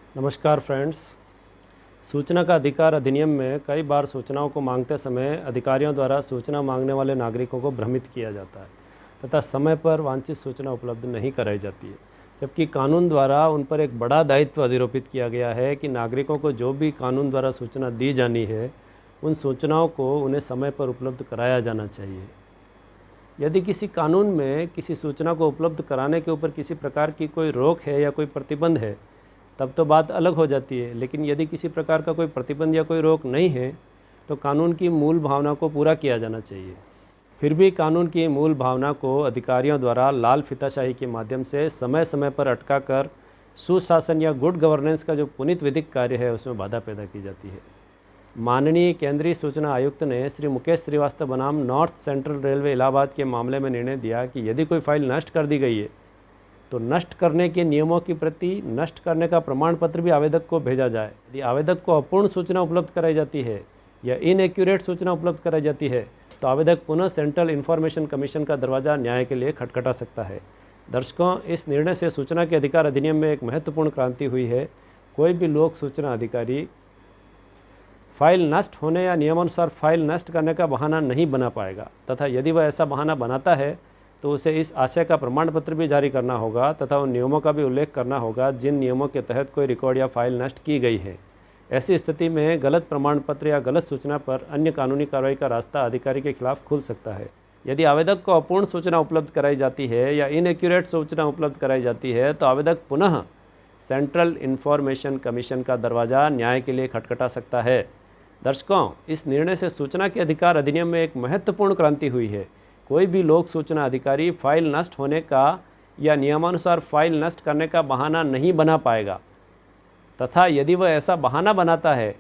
नमस्कार फ्रेंड्स। सूचना का अधिकार अधिनियम में कई बार सूचनाओं को मांगते समय अधिकारियों द्वारा सूचना मांगने वाले नागरिकों को भ्रमित किया जाता है तथा समय पर वांछित सूचना उपलब्ध नहीं कराई जाती है, जबकि कानून द्वारा उन पर एक बड़ा दायित्व अधिरोपित किया गया है कि नागरिकों को जो भी कानून द्वारा सूचना दी जानी है उन सूचनाओं को उन्हें समय पर उपलब्ध कराया जाना चाहिए। यदि किसी कानून में किसी सूचना को उपलब्ध कराने के ऊपर किसी प्रकार की कोई रोक है या कोई प्रतिबंध है तब तो बात अलग हो जाती है, लेकिन यदि किसी प्रकार का कोई प्रतिबंध या कोई रोक नहीं है तो कानून की मूल भावना को पूरा किया जाना चाहिए। फिर भी कानून की मूल भावना को अधिकारियों द्वारा लाल फीताशाही के माध्यम से समय समय पर अटका कर सुशासन या गुड गवर्नेंस का जो पुनीत विधिक कार्य है उसमें बाधा पैदा की जाती है। माननीय केंद्रीय सूचना आयुक्त ने श्री मुकेश श्रीवास्तव बनाम नॉर्थ सेंट्रल रेलवे इलाहाबाद के मामले में निर्णय दिया कि यदि कोई फाइल नष्ट कर दी गई है तो नष्ट करने के नियमों की प्रति नष्ट करने का प्रमाण पत्र भी आवेदक को भेजा जाए। यदि आवेदक को अपूर्ण सूचना उपलब्ध कराई जाती है या इनएक्यूरेट सूचना उपलब्ध कराई जाती है तो आवेदक पुनः सेंट्रल इन्फॉर्मेशन कमीशन का दरवाज़ा न्याय के लिए खटखटा सकता है। दर्शकों, इस निर्णय से सूचना के अधिकार अधिनियम में एक महत्वपूर्ण क्रांति हुई है। कोई भी लोक सूचना अधिकारी फाइल नष्ट होने या नियमानुसार फाइल नष्ट करने का बहाना नहीं बना पाएगा तथा यदि वह ऐसा बहाना बनाता है तो उसे इस आशय का प्रमाण पत्र भी जारी करना होगा तथा उन नियमों का भी उल्लेख करना होगा जिन नियमों के तहत कोई रिकॉर्ड या फाइल नष्ट की गई है। ऐसी स्थिति में गलत प्रमाण पत्र या गलत सूचना पर अन्य कानूनी कार्रवाई का रास्ता अधिकारी के खिलाफ खुल सकता है। यदि आवेदक को अपूर्ण सूचना उपलब्ध कराई जाती है या इनएक्यूरेट सूचना उपलब्ध कराई जाती है तो आवेदक पुनः सेंट्रल इन्फॉर्मेशन कमीशन का दरवाज़ा न्याय के लिए खटखटा सकता है। दर्शकों, इस निर्णय से सूचना के अधिकार अधिनियम में एक महत्वपूर्ण क्रांति हुई है। कोई भी लोक सूचना अधिकारी फाइल नष्ट होने का या नियमानुसार फाइल नष्ट करने का बहाना नहीं बना पाएगा तथा यदि वह ऐसा बहाना बनाता है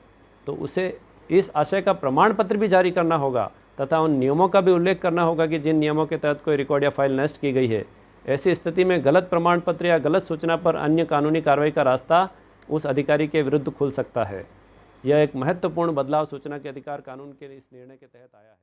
तो उसे इस आशय का प्रमाण पत्र भी जारी करना होगा तथा उन नियमों का भी उल्लेख करना होगा कि जिन नियमों के तहत कोई रिकॉर्ड या फाइल नष्ट की गई है। ऐसी स्थिति में गलत प्रमाण पत्र या गलत सूचना पर अन्य कानूनी कार्रवाई का रास्ता उस अधिकारी के विरुद्ध खुल सकता है। यह एक महत्वपूर्ण बदलाव सूचना के अधिकार कानून के इस निर्णय के तहत आया है।